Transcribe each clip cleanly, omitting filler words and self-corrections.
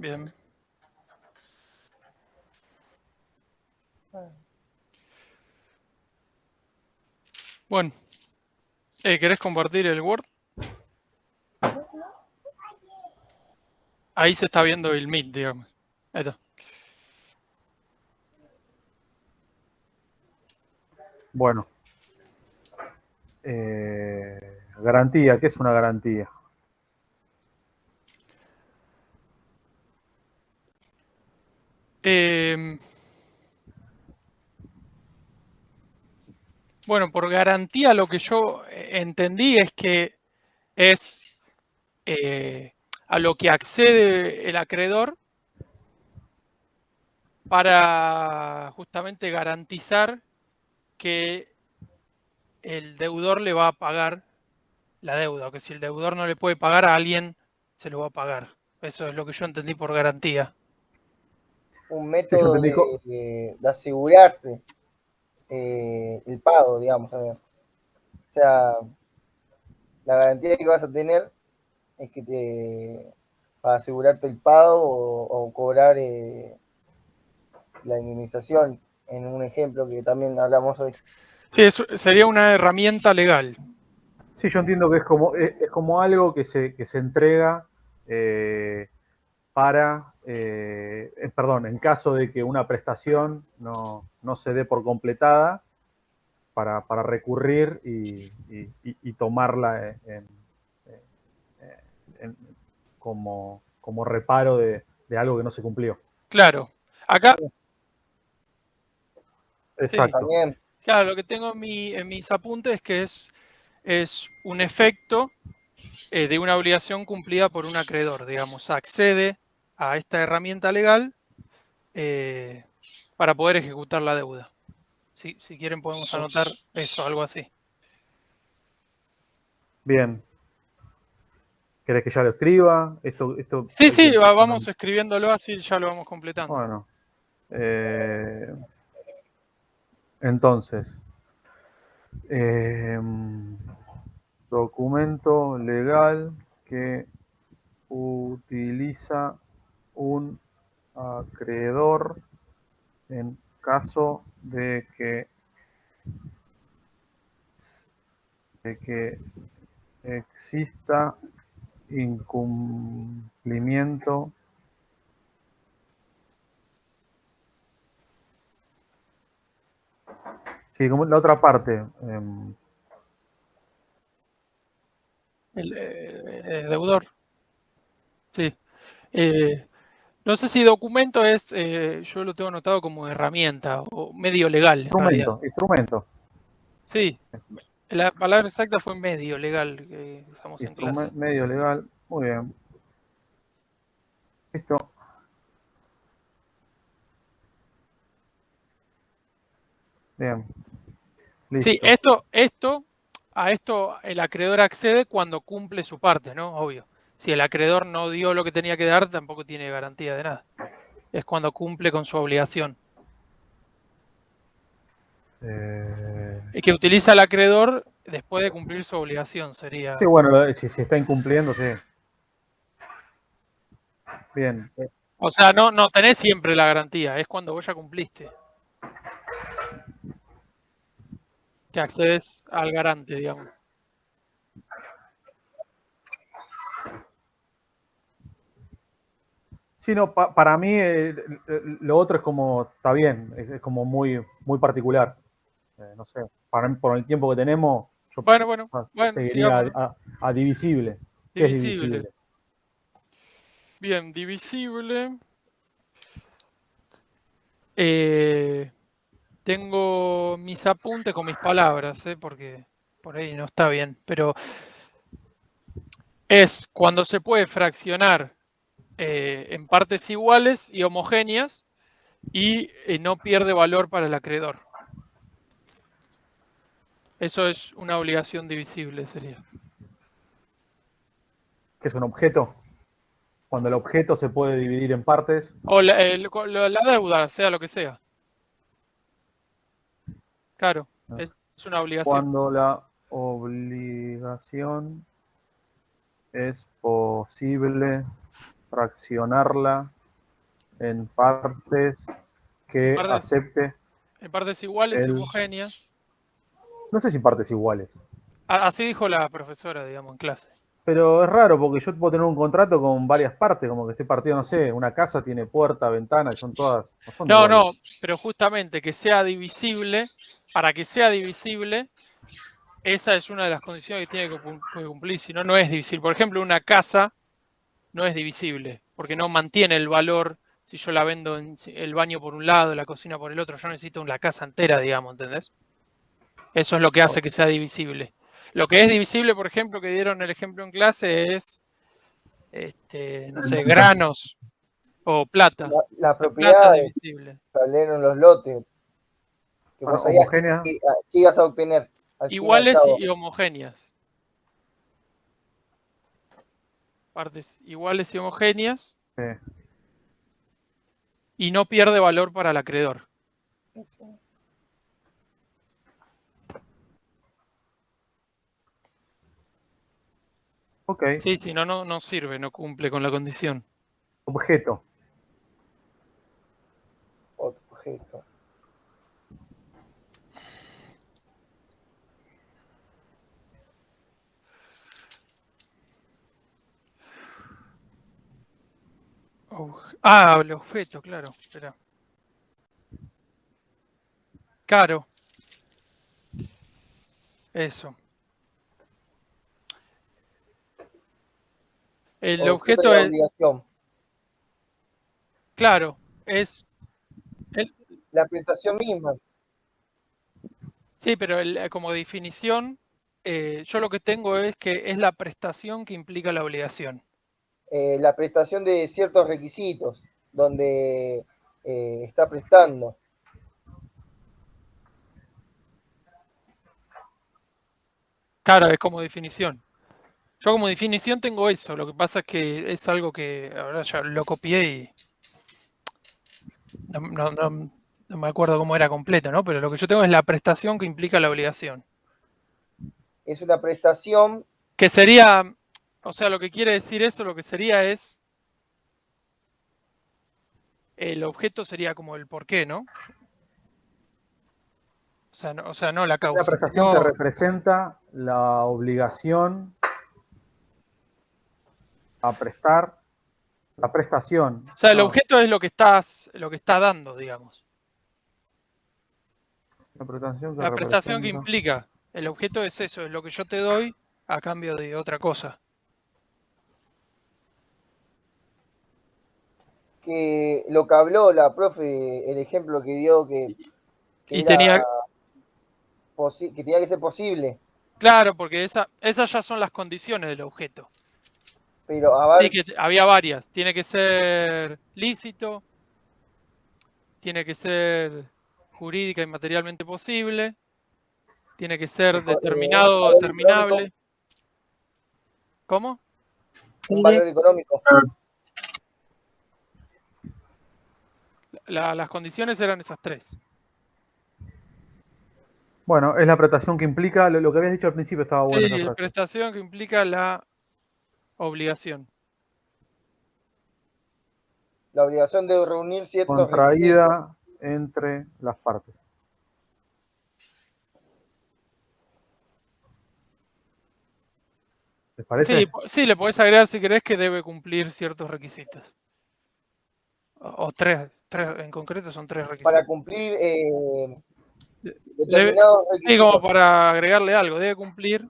Bien. Bueno, ¿querés compartir el Word? Ahí se está viendo el Meet, digamos. Ahí está. Bueno. Garantía, ¿qué es una garantía? Bueno, por garantía lo que yo entendí es que es a lo que accede el acreedor para justamente garantizar que el deudor le va a pagar la deuda, o que si el deudor no le puede pagar a alguien, se lo va a pagar. Eso es lo que yo entendí por garantía. Un Sí, yo método entendí de asegurarse el pago, digamos, también. O sea, la garantía que vas a tener es que para asegurarte el pago o cobrar la indemnización, en un ejemplo que también hablamos hoy. Sí, sería una herramienta legal. Sí, yo entiendo que es como algo que se entrega para, perdón, en caso de que una prestación no se dé por completada, para recurrir y tomarla como reparo de algo que no se cumplió. Claro. Acá, Exacto. sí, También, claro, lo que tengo en mis apuntes es que es un efecto de una obligación cumplida por un acreedor, digamos, accede a esta herramienta legal para poder ejecutar la deuda. Si quieren podemos anotar eso, algo así. Bien. ¿Querés que ya lo escriba? Sí, Hay que, sí, vamos escribiéndolo así, ya lo vamos completando. bueno, entonces, documento legal que utiliza un acreedor en caso de que exista incumplimiento sí, como la otra parte. El deudor. Sí. No sé si documento es, yo lo tengo anotado como herramienta o medio legal en realidad. Instrumento. Sí, la palabra exacta fue medio legal que usamos en clase. Medio legal. Muy bien. Listo. Bien. Listo. Sí, a esto el acreedor accede cuando cumple su parte, ¿no? Obvio. Si el acreedor no dio lo que tenía que dar, tampoco tiene garantía de nada. Es cuando cumple con su obligación. El que utiliza el acreedor después de cumplir su obligación sería. Sí, bueno, si está incumpliendo, sí. Bien. O sea, no tenés siempre la garantía, es cuando vos ya cumpliste. Que accedes al garante, digamos. Sí, no, para mí lo otro es como, está bien, es como muy particular. No sé, para mí, por el tiempo que tenemos, yo Bueno, seguiría sigamos. a divisible. ¿Qué es Divisible. divisible? Bien, divisible. Tengo mis apuntes con mis palabras, porque por ahí no está bien, pero es cuando se puede fraccionar en partes iguales y homogéneas y no pierde valor para el acreedor. Eso es una obligación divisible, sería. ¿Qué es un objeto? Cuando el objeto se puede dividir en partes. O la deuda, sea lo que sea. Claro, es una obligación. Cuando la obligación es posible fraccionarla en partes que acepte en partes iguales y el- homogéneas. no sé si partes iguales, Así dijo la profesora, digamos, en clase. pero es raro porque yo puedo tener un contrato con varias partes, como que esté partido, no sé, una casa tiene puerta, ventana, y son todas, no son No, iguales. no, pero justamente que sea divisible, para que sea divisible, esa es una de las condiciones que tiene que cumplir, si no, no es divisible. Por ejemplo, una casa no es divisible, porque no mantiene el valor si yo la vendo en el baño por un lado, la cocina por el otro. Yo necesito la casa entera, digamos, ¿entendés? Eso es lo que hace que sea divisible. Lo que es divisible, por ejemplo, que dieron el ejemplo en clase es, no sé, granos o plata. Las La plata es propiedades divisible. que salieron los lotes, que Bueno, vos sabías homogénea, qué ibas a obtener al fin y al Iguales cabo. y homogéneas. Partes iguales y homogéneas y no pierde valor para el acreedor. ok, Sí, si no, no sirve, no cumple con la condición. objeto, Objeto. El objeto, claro. Espera. Claro. Eso. El Objeto objeto de es, obligación. claro, es, La prestación misma. sí, pero como definición, yo lo que tengo es que es la prestación que implica la obligación. La prestación de ciertos requisitos, donde está prestando. Claro, es como definición. Yo como definición tengo eso, lo que pasa es que es algo que ahora ya lo copié y no me acuerdo cómo era completo, ¿no? Pero lo que yo tengo es la prestación que implica la obligación. Es una prestación, Que sería, o sea, lo que quiere decir eso, lo que sería es, el objeto sería como el porqué, ¿no? O sea, no la una causa, prestación que sino, representa la obligación a prestar, la prestación, o sea, el no, objeto es lo que está dando, digamos. la prestación que La prestación que representa. implica, el objeto es eso, es lo que yo te doy a cambio de otra cosa. que lo que habló la profe, el ejemplo que dio que Y era tenía, que tenía que ser posible, claro, porque esas ya son las condiciones del objeto. pero a Sí, ver, que había varias. Tiene que ser lícito, tiene que ser jurídica y materialmente posible, tiene que ser un determinado o valor económico, determinable. ¿Cómo? un valor económico. Las condiciones eran esas tres. Bueno, es la prestación que implica, lo que habías dicho al principio estaba bueno esa Sí, frase. prestación que implica la obligación. La obligación de reunir ciertos requisitos. Contraída entre las partes. ¿Les Sí, parece? sí, le podés agregar si querés que debe cumplir ciertos requisitos. O tres, en concreto son tres Para requisitos. cumplir Debe, determinados sí, como requisitos. para agregarle algo, debe cumplir.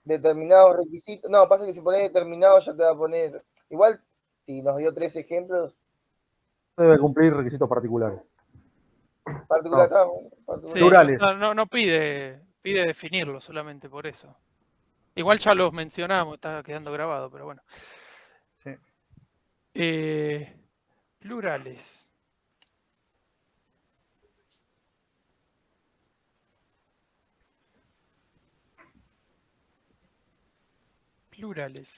Determinados requisitos. No, pasa que si pones determinado ya te va a poner. Igual, si nos dio 3 ejemplos, Debe cumplir requisitos particulares. particular, No, está, Sí, particular. o plurales. sea, no pide definirlo solamente por eso. Igual ya los mencionamos, está quedando grabado, pero bueno. Sí. Eh, plurales. Plurales.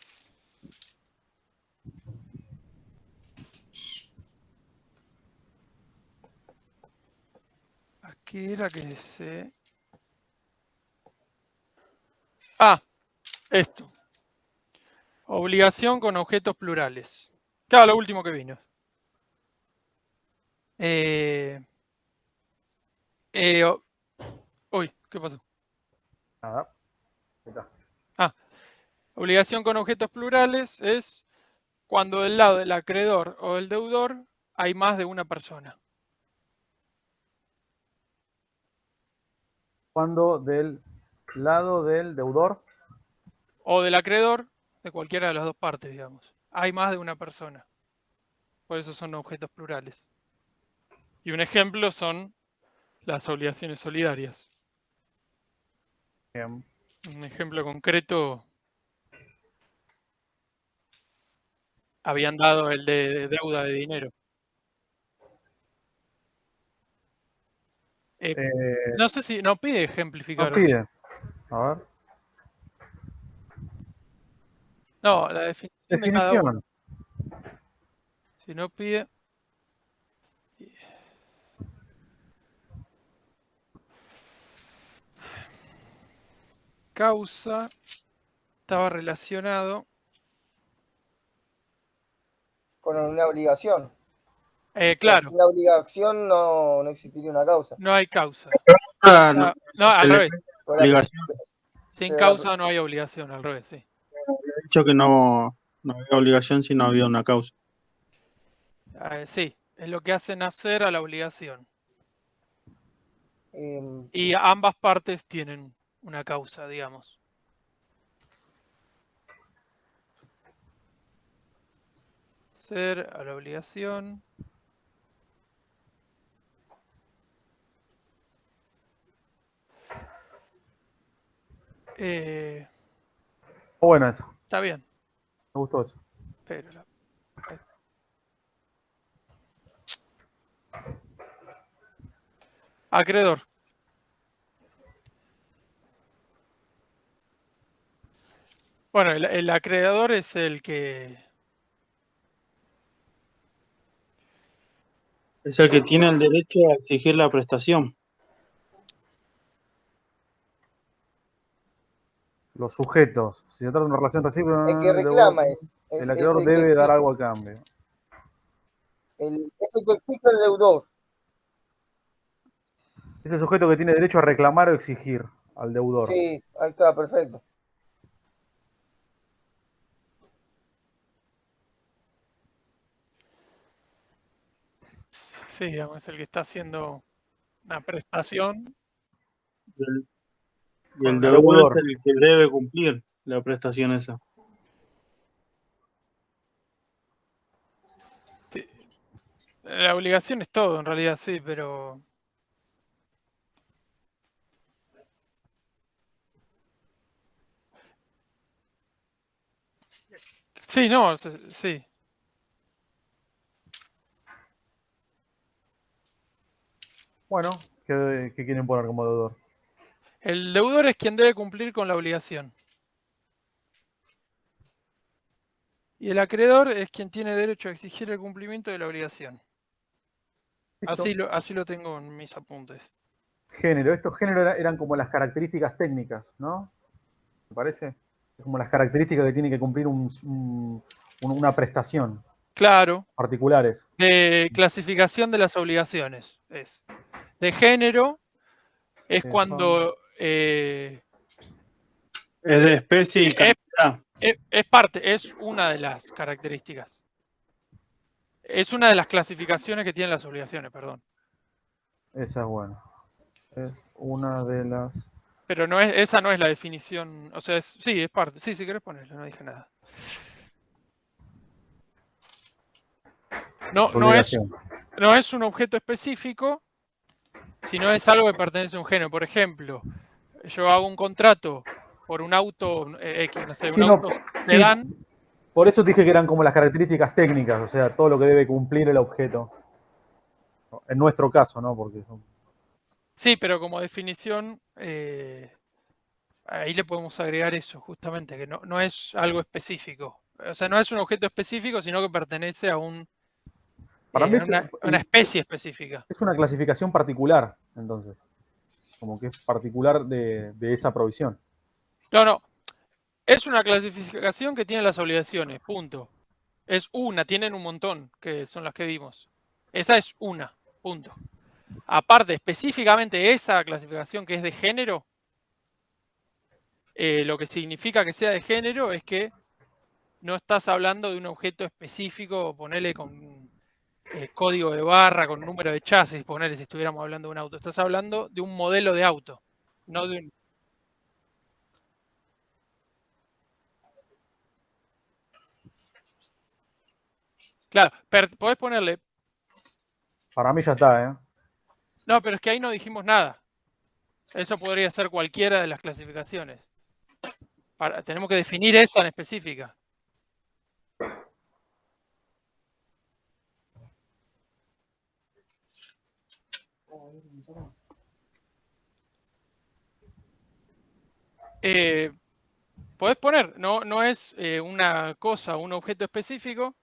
¿A qué era que se...? Ah, esto. Obligación con objetos plurales. Claro, lo último que vino. Uy, ¿qué pasó? Nada. Ahí está. Obligación con objetos plurales es cuando del lado del acreedor o del deudor hay más de una persona. Cuando del lado del deudor, O del acreedor, de cualquiera de las dos partes, digamos. Hay más de una persona. Por eso son objetos plurales. Y un ejemplo son las obligaciones solidarias. bien, Un ejemplo concreto habían dado el de deuda de dinero. eh, No sé si no pide nos ejemplificar, ¿o sí? pide. A ver. No, la definición de cada uno. Definición. Si no pide. Causa estaba relacionado. Con una obligación. O sea, Claro, sin la obligación no existiría una causa. no hay causa. No, No, al el revés. Pero la- obligación, Sin pero la- causa no hay obligación, al revés, sí. he dicho que no había obligación si no había una causa. Sí, es lo que hace nacer a la obligación. em, Y ambas partes tienen una causa, digamos. Ser a la obligación. Bueno, eso. Está bien, Me gustó eso. pero acreedor. Bueno, el acreedor es el que... Es el que tiene el derecho a exigir la prestación. Los sujetos. Si se trata de una relación recíproca, el que reclama el es acreedor el que debe dar exige. algo a cambio. Es el que exige el deudor. Es el sujeto que tiene derecho a reclamar o exigir al deudor. Sí, ahí está, perfecto. Sí, digamos, es el que está haciendo una prestación. Y el Con deudor deudor. es el que debe cumplir la prestación esa. Sí, la obligación es todo, en realidad, sí, pero... Sí, no, sí. Bueno, ¿qué quieren poner como deudor? El deudor es quien debe cumplir con la obligación. Y el acreedor es quien tiene derecho a exigir el cumplimiento de la obligación. Listo. Así lo tengo en mis apuntes. Género. Estos géneros eran como las características técnicas, ¿no? ¿Me parece? Es como las características que tiene que cumplir una prestación Claro, particulares. de clasificación de las obligaciones. Es. De género es Son cuando Es de especie y cantidad. es parte, es una de las características. Es una de las clasificaciones que tienen las obligaciones, perdón. esa es buena. Es una de las. Pero no es, esa no es la definición. O sea, sí, es parte. Sí, si querés ponerlo, no dije nada. No Obligación. es un objeto específico, sino es algo que pertenece a un género. Por ejemplo, yo hago un contrato por un auto X, no sé, un Sí, no, auto sí, sedán. por eso dije que eran como las características técnicas, o sea, todo lo que debe cumplir el objeto. En nuestro caso, ¿no? Porque son. Sí, pero como definición, ahí le podemos agregar eso, justamente, que no es algo específico. O sea, no es un objeto específico, sino que pertenece a Para mí una especie específica. es una clasificación particular, entonces. Como que es particular de esa provisión. No, Es una clasificación que tiene las obligaciones, punto. Es una, tienen un montón, que son las que vimos. Esa es una, punto. Aparte, específicamente esa clasificación que es de género, lo que significa que sea de género es que no estás hablando de un objeto específico, ponele con código de barra, con número de chasis, ponele si estuviéramos hablando de un auto. Estás hablando de un modelo de auto, no de un... Claro, podés ponerle... Para mí ya está, ¿eh? No, pero es que ahí no dijimos nada. Eso podría ser cualquiera de las clasificaciones. Tenemos que definir esa en específica. Podés poner, no es una cosa, un objeto específico,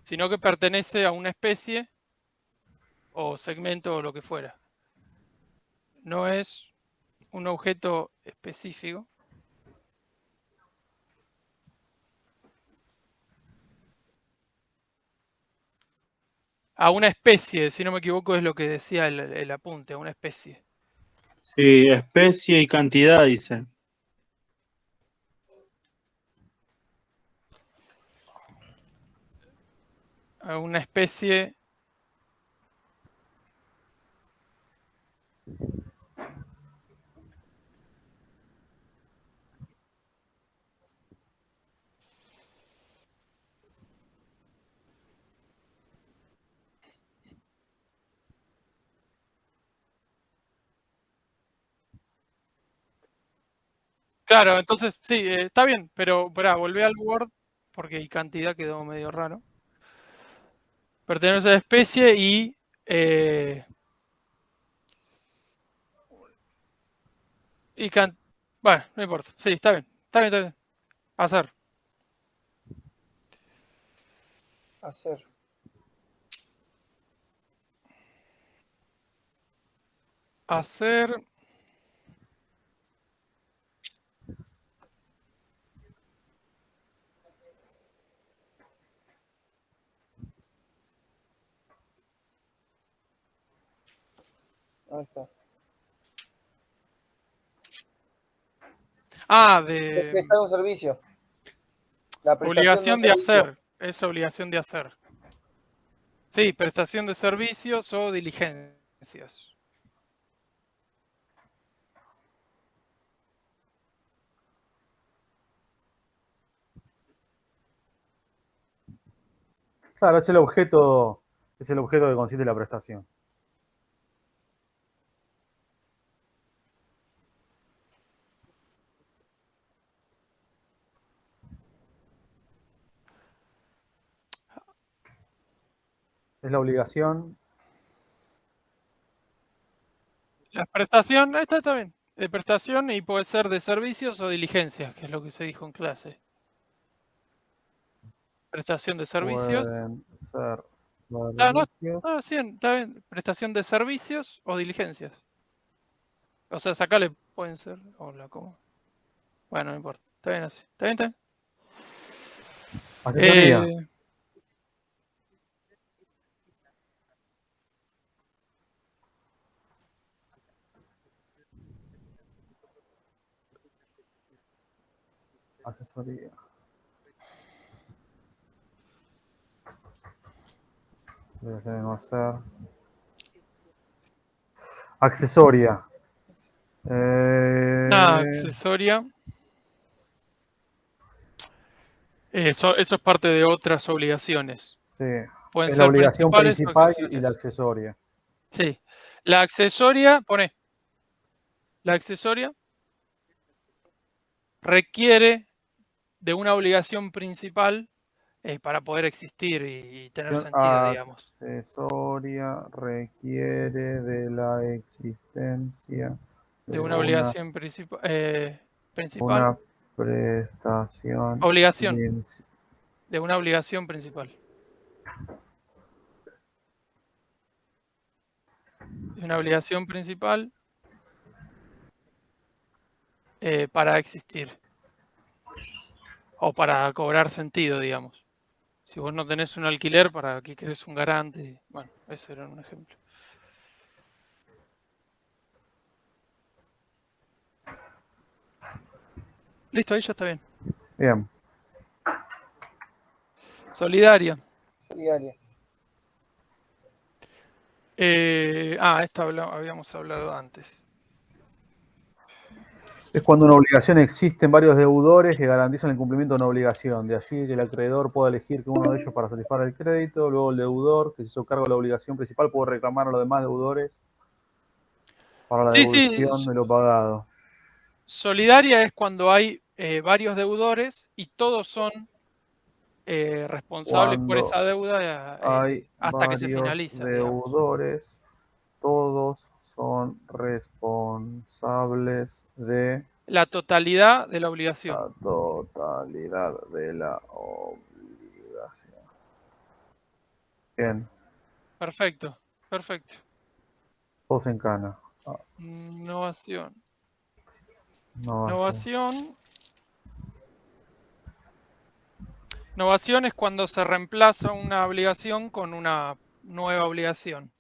sino que pertenece a una especie o segmento o lo que fuera. No es un objeto específico. A una especie, si no me equivoco, es lo que decía el apunte, a una especie. Sí, especie y cantidad, dice. A una especie. Claro, entonces sí, está bien, pero volvé al Word porque y cantidad quedó medio raro. Pertenece a la especie y bueno, no importa. Sí, está bien. Está bien, está bien. Hacer. Hacer. Hacer. Ahí está. Ah, Prestar un servicio. La prestación de un obligación de servicio. hacer. Es obligación de hacer. Sí, prestación de servicios o diligencias. Claro, es el objeto que consiste la prestación. Es la obligación. La prestación, esta está bien. De prestación y puede ser de servicios o diligencias, que es lo que se dijo en clase. Prestación de servicios. Pueden ser Ah, no, servicios. está bien. Prestación de servicios o diligencias. O sea, sacale, pueden ser. Hola, ¿cómo? Bueno, no importa. Está bien así. Está bien, está bien. Asesoría. Asesoría. Debe no ser. Accesoria. Accesoria. Eso es parte de otras obligaciones. Sí. Pueden Es la ser obligación principales o principal y la accesorias. accesoria. Sí. La accesoria, la accesoria requiere de una obligación principal para poder existir y tener sentido, digamos. Accesoria requiere de la existencia De de una obligación principal. una prestación. Obligación. De una obligación principal. De una obligación principal para existir. O para cobrar sentido, digamos. Si vos no tenés un alquiler, ¿para qué querés un garante? Bueno, ese era un ejemplo. Listo, ahí ya está bien. Bien. Solidaria. Solidaria. Esta habíamos hablado antes. Es cuando una obligación existe en varios deudores que garantizan el cumplimiento de una obligación. De allí que el acreedor pueda elegir que uno de ellos para satisfacer el crédito, luego el deudor, que se hizo cargo de la obligación principal, puede reclamar a los demás deudores para la Sí, sí, devolución de lo pagado. solidaria es cuando hay varios deudores y todos son responsables por Cuando esa deuda hay hasta que se varios finaliza, digamos. deudores, todos son responsables de La totalidad de la obligación. la totalidad de la obligación. Bien, Perfecto, perfecto. todos en cana. Innovación. No, Innovación. Innovación es cuando se reemplaza una obligación con una nueva obligación.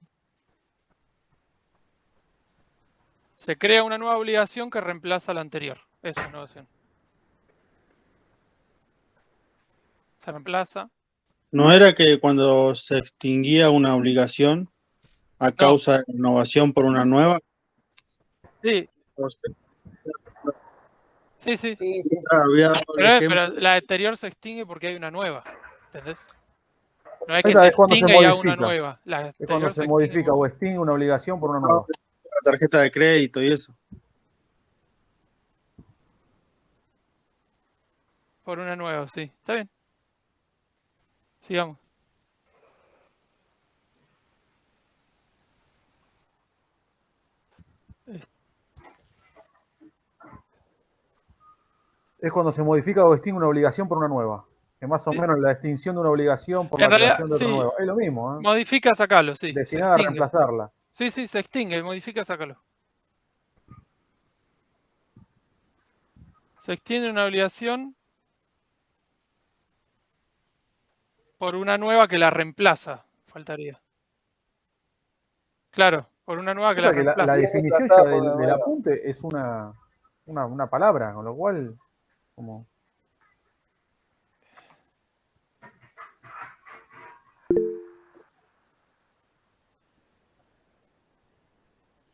Se crea una nueva obligación que reemplaza la anterior. Eso es innovación. Se reemplaza. ¿No era que cuando se extinguía una obligación a No, causa de innovación por una nueva? sí, O sea, sí, sí. Sí, sí. había dado el Pero ejemplo. la anterior se extingue porque hay una nueva. ¿Entendés? No es Ahí que está, se es cuando se extinga y haga una modifica. nueva. La Es cuando anterior se se extingue modifica porque... o extingue una obligación por una nueva. La tarjeta de crédito y eso. Por una nueva, sí. Está bien. Sigamos. Es cuando se modifica o extingue una obligación por una nueva. Es más o Sí. menos la extinción de una obligación por En la realidad, creación de otra sí. nueva. Es lo mismo, ¿eh? Modifica, sacalo, sí. Se Destinada a extingue. reemplazarla. Sí, sí, se extingue. Modifica, sácalo. Se extiende una obligación por una nueva que la reemplaza. Faltaría. Claro, por una nueva que la Pasa que la reemplaza. Sí, es definición ya reemplazada por una del nueva. apunte es una palabra, con lo cual, como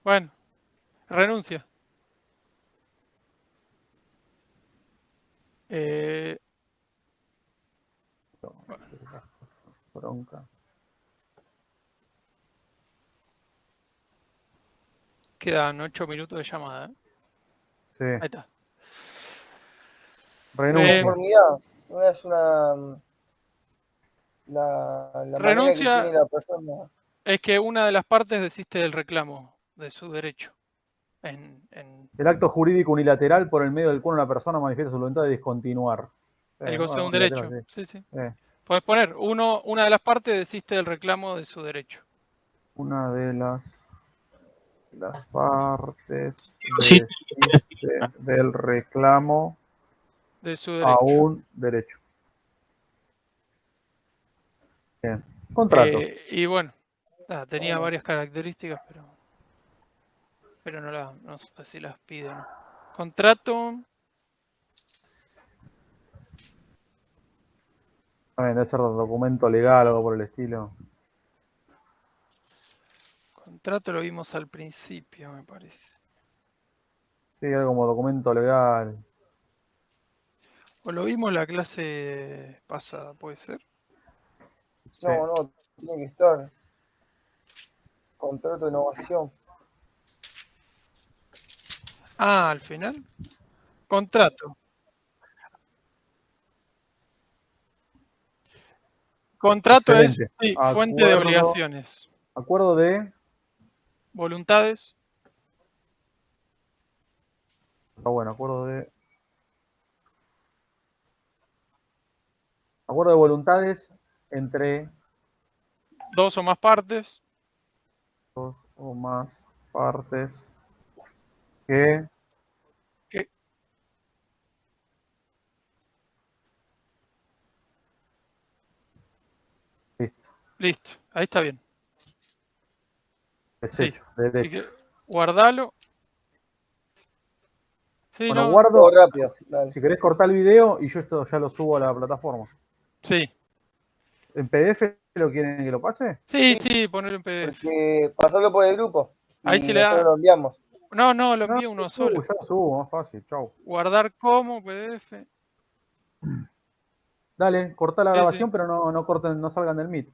Bueno, renuncia. Eh, bronca. Quedan 8 minutos de llamada. Sí, Ahí está. renuncia. Conformidad. No es una. La manera que Renuncia tiene la persona. es que una de las partes desiste del reclamo de su derecho. En El acto jurídico unilateral por el medio del cual una persona manifiesta su voluntad de discontinuar. el goce de Bueno, un unilateral, derecho. sí. Sí, sí. Eh, Puedes poner, una de las partes desiste del reclamo de su derecho. Una de las partes Sí, desiste del reclamo De su a derecho. un derecho. Bien. Contrato. Y bueno, nada, tenía varias características, pero no sé si las pide o no. Contrato. También debe ser un documento legal o algo por el estilo. Contrato lo vimos al principio, me parece. Sí, algo como documento legal. O lo vimos en la clase pasada, puede ser. Sí. No, tiene que estar. Contrato de innovación. Al final. Contrato. Contrato es, Excelente. sí, fuente de obligaciones. Acuerdo de. Voluntades. Está bueno, acuerdo de. Acuerdo de voluntades entre Dos o más partes. dos o más partes que Que Listo, ahí está bien. Es Sí. hecho, Así derecho. que guardalo. Sí, Bueno, no, Todo guardo. rápido. Dale. Si querés cortar el video y yo esto ya lo subo a la plataforma. sí. ¿En PDF lo quieren que lo pase? Sí, Sí. sí, ponerlo en PDF. Porque pasarlo por el grupo Ahí y se le nosotros da. lo enviamos. No, lo No, envía uno solo. ya lo subo, más fácil. Chau. Guardar como PDF. Dale, cortá la Sí, grabación, sí. pero no corten, no salgan del Meet.